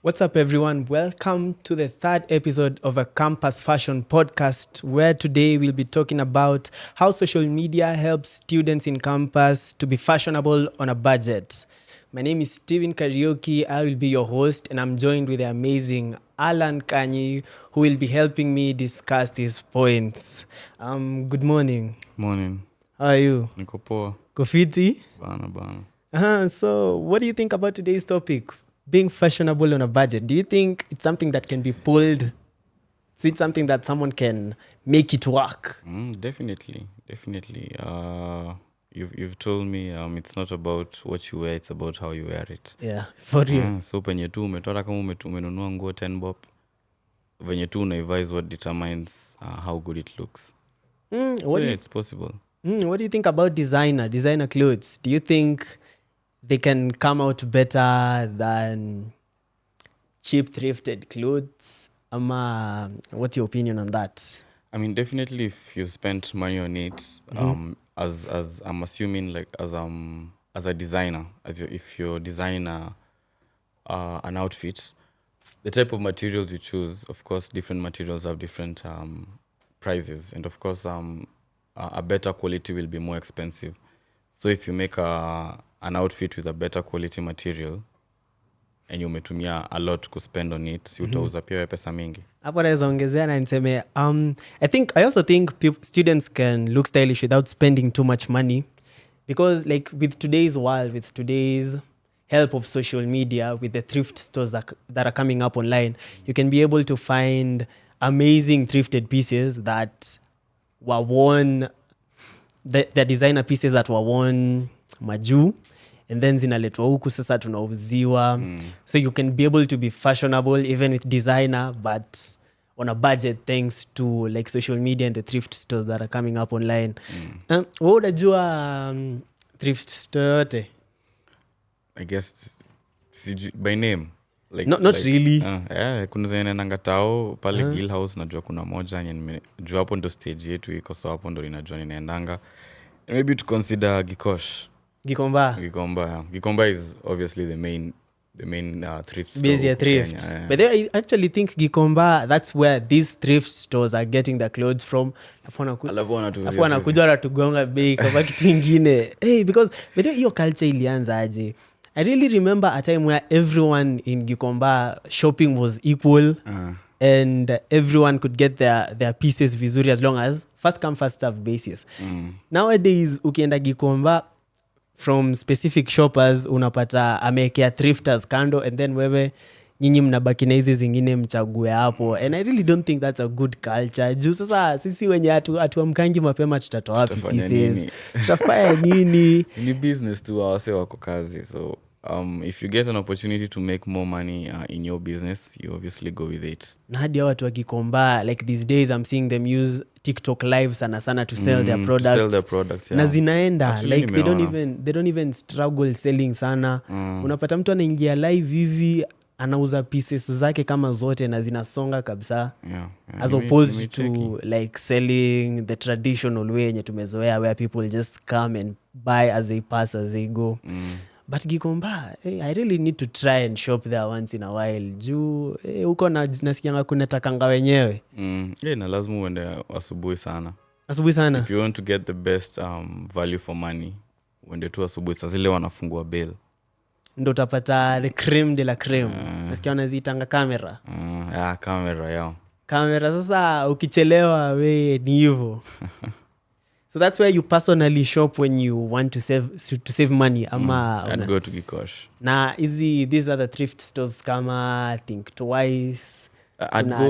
What's up, everyone? Welcome to the third episode of a Campus Fashion podcast, where today we'll be talking about how social media helps students in campus to be fashionable on a budget. My name is Steven Karaoke. I will be your host, and I'm joined with the amazing Alan Kanyi, who will be helping me discuss these points. Good morning. Morning. How are you? Niko poa. Kofiti? Bana. So, what do you think about today's topic? Being fashionable on a budget. Do you think it's something that can be pulled? Is it something that someone can make it work? Definitely. You've told me it's not about what you wear, it's about how you wear it. Yeah, for real. So penye tu umetoka kama umenunua nguo 10 bob, venye tu unaiva is what determines how good it looks. It's possible. What do you think about designer clothes? Do you think they can come out better than cheap thrifted clothes? What's your opinion on that? I mean, definitely if you spent money on it, as I'm assuming, like as a designer, if you're designing an outfit, the type of materials you choose, of course, different materials have different prices, and of course, a better quality will be more expensive. So if you make an outfit with a better quality material and umetumia a lot to spend on it, si utauza pia pesa mingi. Hapo naweza ongezea na niseme I also think students can look stylish without spending too much money, because like with today's world, with today's help of social media, with the thrift stores that are coming up online, you can be able to find amazing thrifted pieces that were worn, the designer pieces that were worn majuu, and then zinaletwa huku sasa tunauziwa. So you can be able to be fashionable even with designer, but on a budget, thanks to like social media and the thrift stores that are coming up online. Wewe unajua thrift store yote? I guess by name. Like, not really. Kuna zenye nangatao pale Gill House, najua kuna moja juu hapo ndo stage yetu iko, so hapo ndo ninajua ninaendanga. And maybe to consider Gikosh. Gikomba is obviously the main thrift store. Busy thrift. Yeah. But I actually think Gikomba, that's where these thrift stores are getting their clothes from. Alafu wanakuja wanatugonga bei kama kitu ingine. Hey, because hiyo culture ilianza aje? I really remember a time where everyone in Gikomba shopping was equal, and everyone could get their pieces vizuri as long as first come first serve basis. Nowadays ukienda Gikomba, from specific shoppers unapata amekea thrifters kando, and then wewe nyinyi mnabaki na hizi zingine mchague hapo, and I really don't think that's a good culture. Juu sasa sisi wenye hatuamkangi mapema tutatoa wapi pieces? Tutafanya nini? Ni business tu, wase wako kazi. So if you get an opportunity to make more money in your business, you obviously go with it. Na hadi hao watu wakikomba, like these days I'm seeing them use TikTok live sana to sell their products. To sell their products, yeah. Na zinaenda. Actually, like they don't even struggle selling sana. Unapata mtu anaingia live hivi anauza pieces zake kama zote na zinasonga kabisa. Yeah. As opposed to like selling the traditional way yenye tumezoea, where people just come and buy as they pass, as they go. But Gikomba, I really need to try and shop there once in a while. Juu huko nasikianga kunatakanga wenyewe. Na lazima uende asubuhi sana. If you want to get the best value for money, uende tu asubuhi saa zile wanafungua bail. Ndo utapata the creme de la creme. Nasikia wanaziitanga kamera. Kamera sasa ukichelewa we ni hivyo. So that's where you personally shop when you want to save money. I'd go to Gikosh. Na these are the thrift stores kama I think Twice.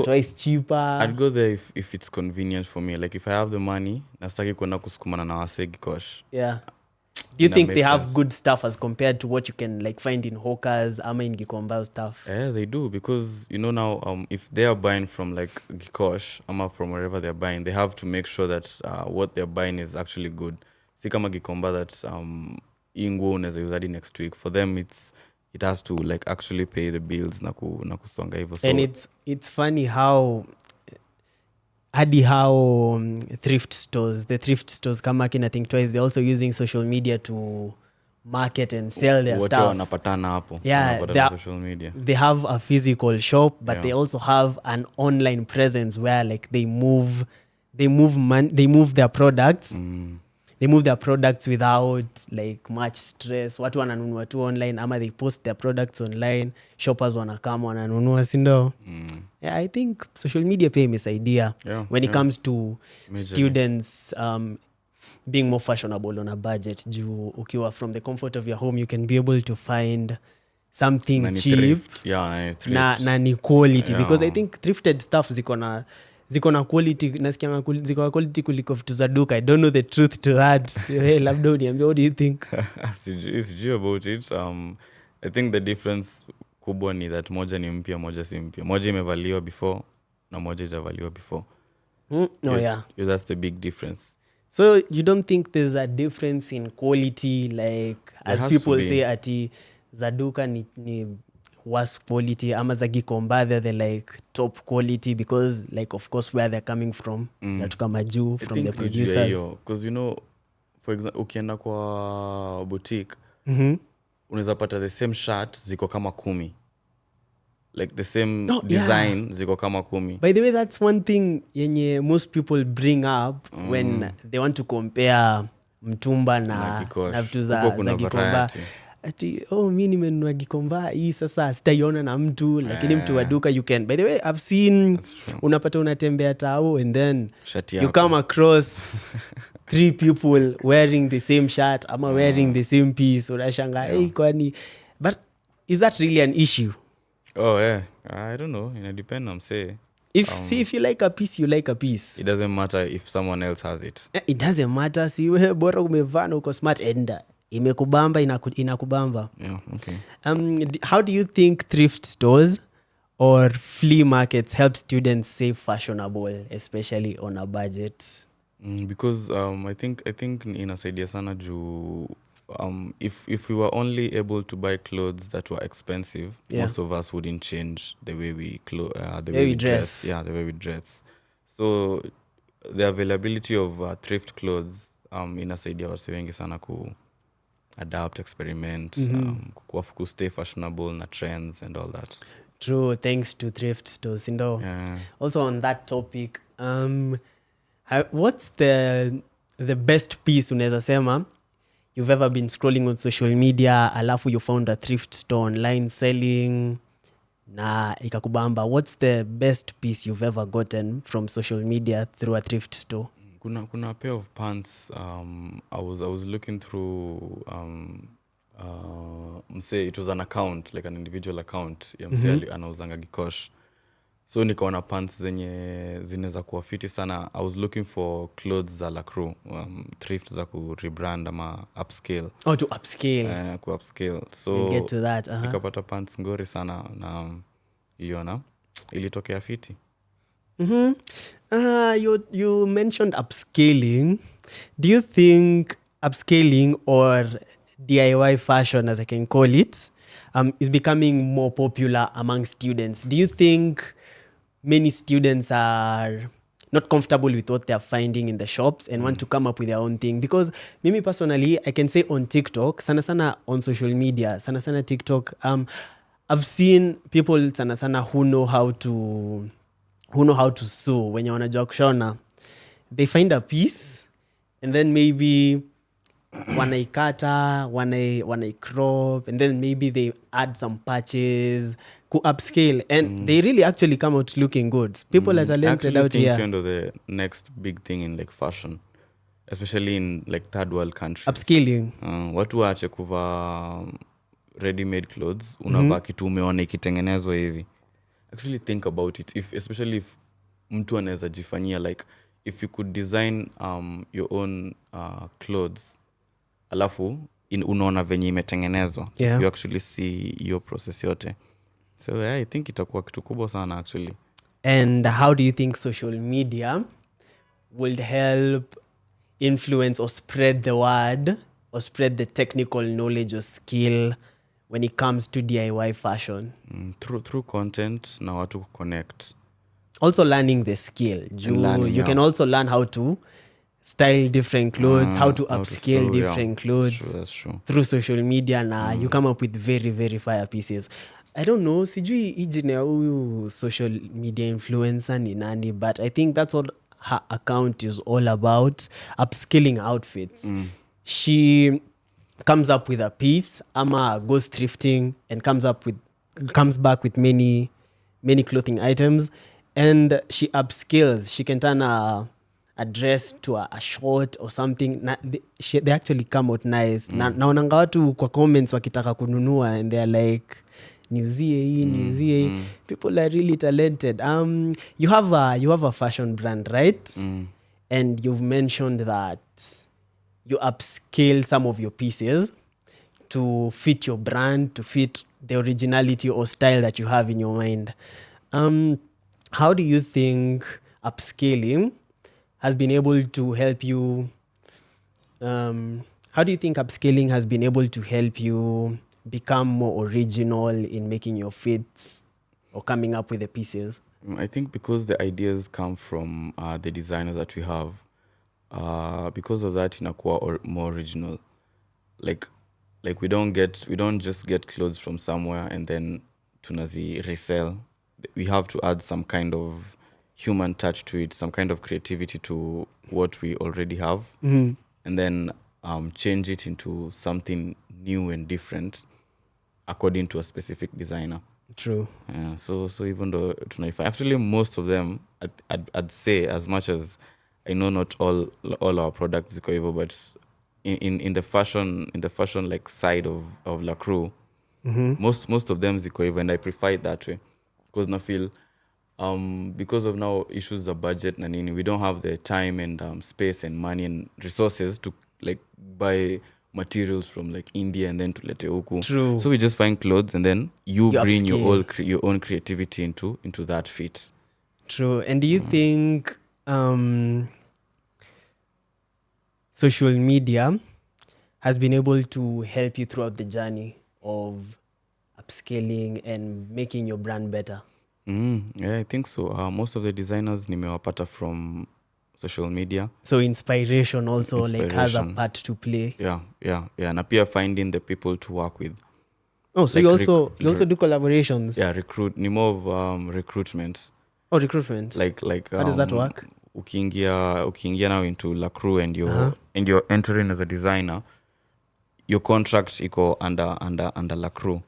Twice cheaper. I'd go there if it's convenient for me. Like if I have the money, nastaki kwenda kusukumana na wase Gikosh. Yeah. Do you think they have good stuff as compared to what you can like find in hawkers ama in Gikomba stuff? Yeah, they do, because now if they are buying from like Gikosh ama from wherever they're buying, they have to make sure that what they're buying is actually good. Si kama Gikomba that inguo unaweza use hadi next week. For them it has to like actually pay the bills na kusonga hivyo. So, and it's funny how the thrift stores kama kina Think Twice, they're also using social media to market and sell their wote stuff. Wanapatana hapo. Yeah, Wanapata social media. They have a physical shop, but Yeah. they also have an online presence where like they move their products. They move their products without like much stress. Watu wananunua tu online ama they post their products online. Shoppers wanakama wananunua, si ndio? Yeah, I think social media pia imesaidia when it comes to students being more fashionable on a budget. Juu ukiwa from the comfort of your home, you can be able to find something cheap na ni quality, because I think thrifted stuff ziko na quality. Nasikia ziko na quality kuliko vitu za duka. I don't know the truth to that. Hey, labda uniambia, what do you think? Sijui about it. I think the difference kubwa ni that moja ni mpya, moja si mpya. Moja imevaliwa before na moja haijavaliwa before. Yeah, that's the big difference. So you don't think there's a difference in quality, like as people say ati za duka ni worse quality ama za Gikomba they're like top quality, because like of course where they're coming from, zinatoka majuu from the producers. Because for example ukienda kwa boutique unaweza pata the same shirt ziko kama 10, like the same design ziko kama 10. By the way, that's one thing yenye most people bring up when they want to compare mtumba na vitu za Gikomba. Ati mi nimenunua Gikomba hii sasa sitaiona na mtu, lakini mtu wa duka you can. By the way, I've seen unapata unatembea tao and then you come across 3 people wearing the same shirt ama wearing the same piece. Unashanga kwani, but is that really an issue? I don't know, it depends on say. If you like a piece, you like a piece. It doesn't matter if someone else has it. It doesn't matter, si wewe bora umevaa na uko smart enda. Imekubamba inakubamba. Yeah, okay. How do you think thrift stores or flea markets help students stay fashionable, especially on a budget? Because I think inasaidia sana juu if we were only able to buy clothes that were expensive, most of us wouldn't change the way we the way we dress. Yeah, the way we dress. So the availability of thrift clothes inasaidia watu wengi sana ku adapt, experiment, ku stay fashionable na trends and all that. True, thanks to thrift stores. Also on that topic, what's the best piece unaweza sema you've ever been scrolling on social media alafu you found a thrift store online selling na ikakubamba? What's the best piece you've ever gotten from social media through a thrift store? Kuna a pair of pants I was looking through mse, it was an account, like an individual account ya mse anauzanga Gikosh. So nikaona pants zenye zinaweza kuwa fiti sana. I was looking for clothes za La Crew, thrift za ku rebrand ama upscale. To upscale. Ku upscale. So we'll get to that. Nikapata pants ngori sana na ilitokea fiti. You mentioned upscaling. Do you think upscaling or DIY fashion, as I can call it, is becoming more popular among students? Do you think many students are not comfortable with what they're finding in the shops and want to come up with their own thing? Because me personally, I can say on TikTok, sana on social media, sana TikTok, I've seen people sana who know how to sew. When you wanajua kushona, they find a piece and then maybe wanaikata, wanaicrop, and then maybe they add some patches, upscale, and they really actually come out looking good. People are talented out here. Actually, the next big thing in like fashion, especially in like third world countries, upscaling. Watu waache kuvaa ready-made clothes, unavaa kitu umeona ikitengenezwa hivi. Actually think about it, especially if mtu anaweza jifanyia, like if you could design your own clothes alafu unaona venye imetengenezwa, if you actually see your process yote. So I think itakuwa kitu kubwa sana actually. And how do you think social media will help influence or spread the word or spread the technical knowledge or skill when it comes to DIY fashion? Through content na watu connect. Also learning the skill. You can also learn how to style different clothes, how to upscale different clothes. That's true. Through social media na you come up with very, very fire pieces. I don't know, sijui ijine huyu social media influencer ni nani, but I think that's what her account is all about, upscaling outfits. She comes up with a piece, ama goes thrifting and comes back with many clothing items, and she upscales. She can turn a dress to a short or something. They actually come out nice. Naonanga watu kwa comments wakitaka kununua and they're like, niuzie hii. People are really talented. You have a fashion brand, right? And you've mentioned that you upscale some of your pieces to fit your brand, to fit the originality or style that you have in your mind. How do you think upscaling has been able to help you? How do you think upscaling has been able to help you become more original in making your fits or coming up with the pieces? I think because the ideas come from the designers that we have, because of that inakuwa more original. Like we don't just get clothes from somewhere and then tunazi resell. We have to add some kind of human touch to it, some kind of creativity to what we already have, and then change it into something new and different according to a specific designer. True. Yeah, so even though actually most of them, I'd say, as much as I know not all our products ziko hivyo, but in the fashion like side of La Crue, most of them ziko hivyo, and I prefer it that way because I feel because of now issues of budget na nini, we don't have the time and space and money and resources to like buy materials from like India and then to lete huku. True. So we just find clothes and then you bring your own creativity into that fit. True. And do you think social media has been able to help you throughout the journey of upscaling and making your brand better? Yeah, I think so. Most of the designers nimewapata from social media. So inspiration also like has a part to play. Yeah. Na pia finding the people to work with. Oh, so like you also do collaborations? Yeah, ni more of recruitment. Oh, recruitment. Like how does that work? Ukiingia now into La Crue and you're entering as a designer, your contract iko under La Crue.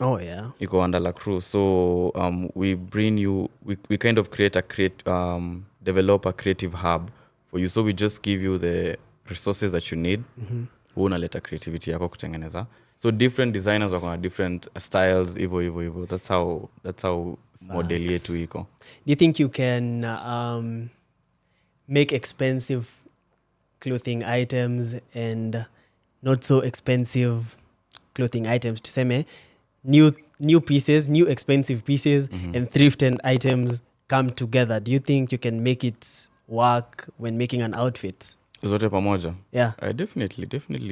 Oh yeah. Iko under La Crue. So we bring you, we kind of develop a creative hub for you. So we just give you the resources that you need. Unaleta creativity yako kutengeneza. So different designers wako na different styles, hivyo. That's how model yetu iko. Do you think you can make expensive clothing items and not so expensive clothing items? Tuseme new pieces, new expensive pieces, and thrifted items come together. Do you think you can make it work when making an outfit? Zote pamoja? Yeah. Definitely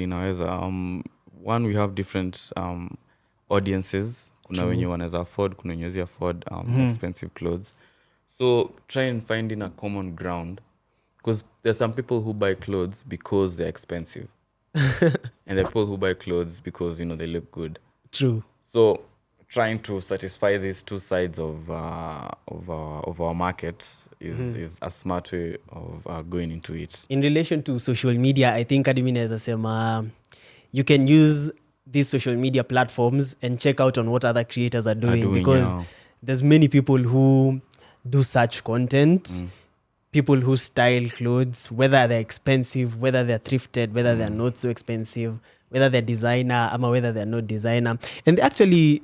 inaweza. One, we have different audiences. Kuna wenye wanaweza afford, kuna wenye wezi afford expensive clothes. So try and find in a common ground, because there's some people who buy clothes because they're expensive. And there are people who buy clothes because, they look good. True. So trying to satisfy these two sides of our market is a smart way of going into it. In relation to social media, I think Admin as a you can use these social media platforms and check out on what other creators are doing because there's many people who do such content, people who style clothes, whether they're expensive, whether they're thrifted, whether they're not so expensive, whether they're designer, or whether they're not designer. And they actually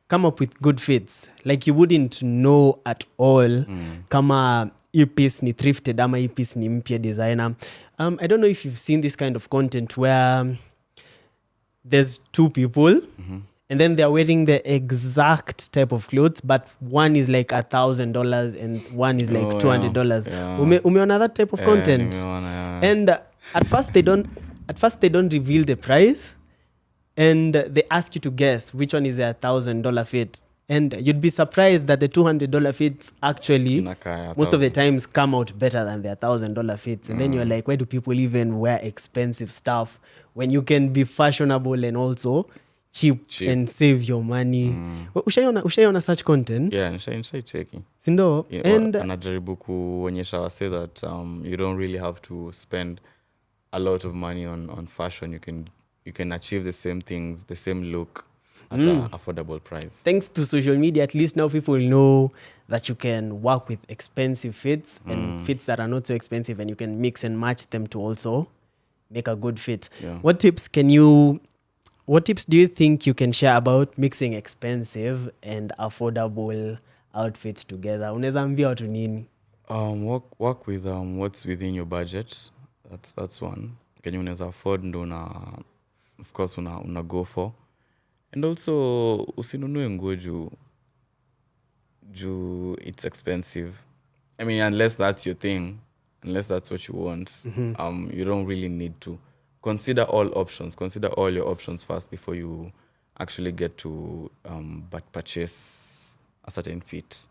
come up with good fits. Like you wouldn't know at all kama hii piece ni thrifted ama hii piece ni mpya designer. I don't know if you've seen this kind of content where there's two people and then they're wearing the exact type of clothes, but one is like $1,000 and one is like $200. Yeah. Umeona that type of content? And at first they don't reveal the price, and they ask you to guess which one is a $1,000 fit and you'd be surprised that the $200 fits actually most of the times come out better than their $1,000 fits. And then you're like, why do people even wear expensive stuff when you can be fashionable and also cheap. And save your money? Ushaiona such content? Yeah, nishai checking. Sindo? Yeah, and anajaribu kuonyesha wase that you don't really have to spend a lot of money on fashion. You can achieve the same things, the same look at an affordable price. Thanks to social media, at least now people know that you can work with expensive fits and fits that are not so expensive, and you can mix and match them to also make a good fit. Yeah. What tips do you think you can share about mixing expensive and affordable outfits together? Unaweza ambia watu nini? Work with what's within your budget. That's one. Kenye unaweza afford ndo of course una go for. And also usinunue nguo juu it's expensive. I mean, unless that's your thing, unless that's what you want, you don't really need to. Consider all options. Consider all your options first before you actually get to purchase a certain fit.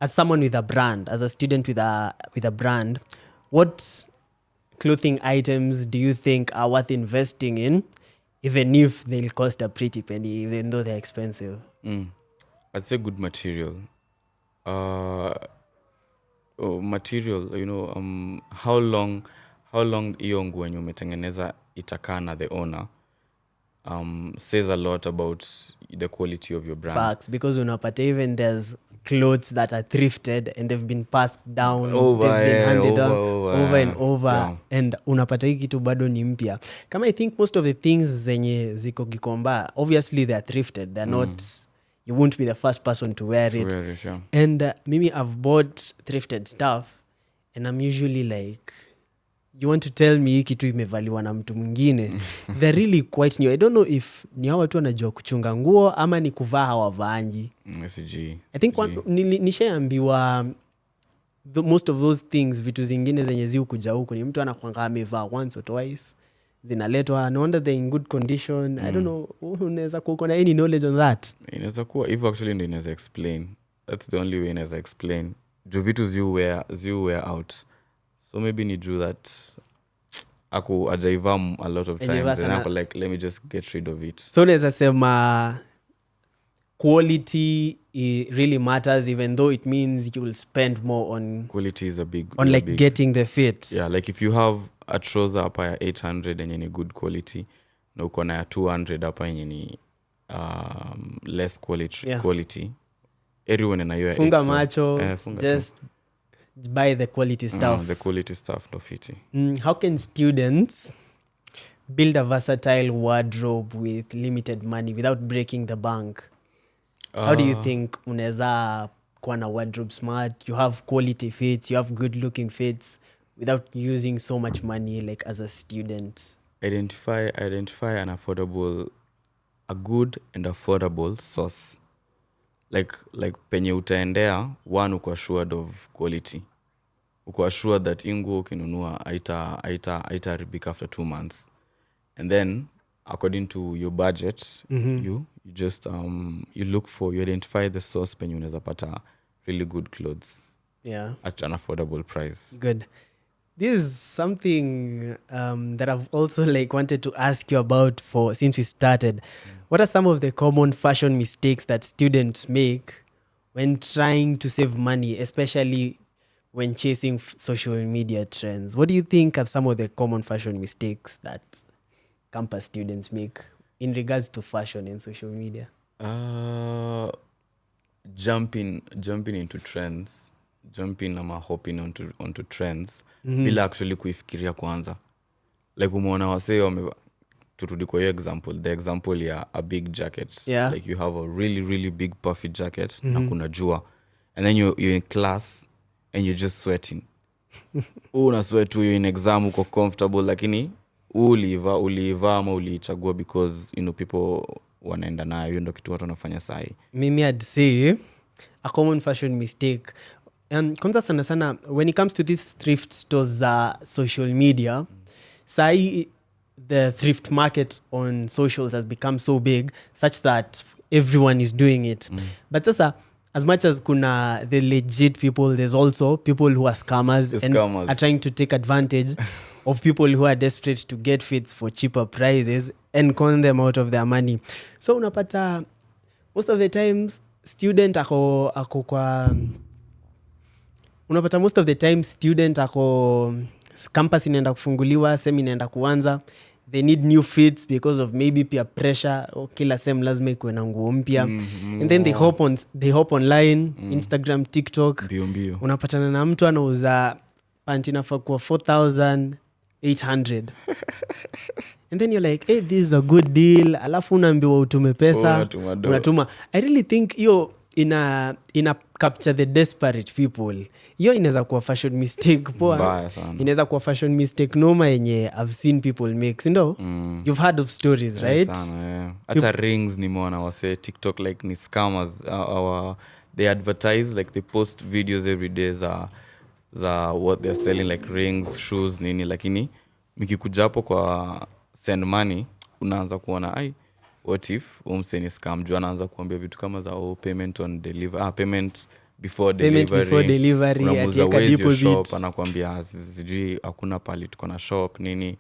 As someone with a brand, as a student with a brand, what clothing items do you think are worth investing in, even if they'll cost a pretty penny, even though they're expensive? I'd say good material. Material, how long hiyo nguo yenye umetengeneza itakaa na the owner says a lot about the quality of your brand. Facts, because unapata even there's clothes that are thrifted and they've been passed down, handed down over and over, yeah. And unapata hii kitu bado ni mpya. Kama I think most of the things zenye ziko Gikomba, obviously they're thrifted, they're not, you won't be the first person to wear it. Yeah. And maybe I've bought thrifted stuff and I'm usually like, you want to tell me hii kitu imevaliwa na mtu mwingine? They're really quite new. I don't know if ni hawa tu wanajua kuchunga nguo ama ni kuvaa hawavaangi. I think nishaambiwa most of those things, vitu zingine zenye zi kuja huku ni mtu anakuanga amevaa once or twice, zinaletwa, no wonder they're in good condition. I don't know, unaweza kuwa na any knowledge on that? Inaweza kuwa hivyo, actually ndio inaweza explain. That's the only way inaweza explain. Jo vitu zi wear out. So maybe ni do that. Aku ajaiva a lot of times and I'm like, let me just get rid of it. So unaweza sema quality really matters, even though it means you will spend more on quality is a big on like big, getting the fit. Yeah, like if you have a trouser hapa ya 800 yenye ni good quality na uko na ya 200 hapa yenye ni less quality, everyone na hiyo funga macho, just buy the quality stuff. The quality stuff no fiti. How can students build a versatile wardrobe with limited money without breaking the bank? How do you think unaweza kuwa na wardrobe smart, you have quality fits, you have good looking fits without using so much money like as a student? Identify a good and affordable source. Like penye utaendea, one uko assured of quality. Uko assured that ingo ukinunua haitaharibika after 2 months. And then according to your budget, you just you identify the source penye unaweza pata really good clothes. Yeah. At an affordable price. Good. This is something that I've also wanted to ask you about since we started. What are some of the common fashion mistakes that students make when trying to save money, especially when chasing social media trends? What do you think are some of the common fashion mistakes that campus students make in regards to fashion and social media? Jumping into trends. Jumping ama hopping onto trends bila actually kuifikiria kwanza. Like umeona wasee turudi kwa hiyo example, the example ya a big jacket. Yeah. Like you have a really really big puffy jacket na kuna jua, and then you're in class and you're just sweating. Una sweat, you're in exam, uko comfortable, lakini uliiva ama ulichagua because people wanaenda nayo. Hiyo ndio kitu watu wanafanya sahi. Mimi I'd say a common fashion mistake, kwanza sana when it comes to these thrift stores za social media, sahi the thrift market on socials has become so big such that everyone is doing it. But sasa, as much as kuna the legit people, there's also people who are scammers and are trying to take advantage of people who are desperate to get fits for cheaper prices and con them out of their money. So unapata most of the times student ako kwa unapata most of the time student ako campus inaenda kufunguliwa, sem inaenda kuanza, they need new fits because of maybe peer pressure, kila sem lazima ikuwe na nguo mpya. And then they hop online, Instagram, TikTok. Bio. Unapatana na mtu anauza panty inafaa kuwa 4,800. And then you're like, hey, this is a good deal. Alafu unaambiwa utume pesa. Unatuma. I really think hiyo ina capture the desperate people. Hiyo inaweza kuwa fashion mistake poa. Inaweza kuwa fashion mistake noma yenye I've seen people make. Sindo? You've heard of stories, right? Hata rings nimeona wase TikTok like ni scammers. They advertise, like they post videos every day za what they're selling, like rings, shoes, nini. Lakini mikikuja hapo kwa send money, unaanza kuona what if umseni scam, juu anaanza kuambia vitu kama za payment on delivery, payment before delivery, unamuza deposit shop, anakuambia sijui hakuna pali tuko na shop nini,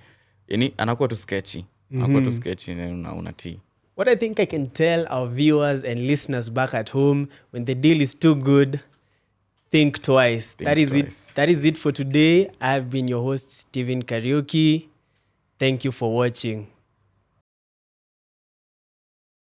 yani anakuwa tu sketchy. Anakuwa tu sketchy na unatii. What I think I can tell our viewers and listeners back at home, when the deal is too good, think twice. That is it for today. I've been your host, Steven Kariuki. Thank you for watching.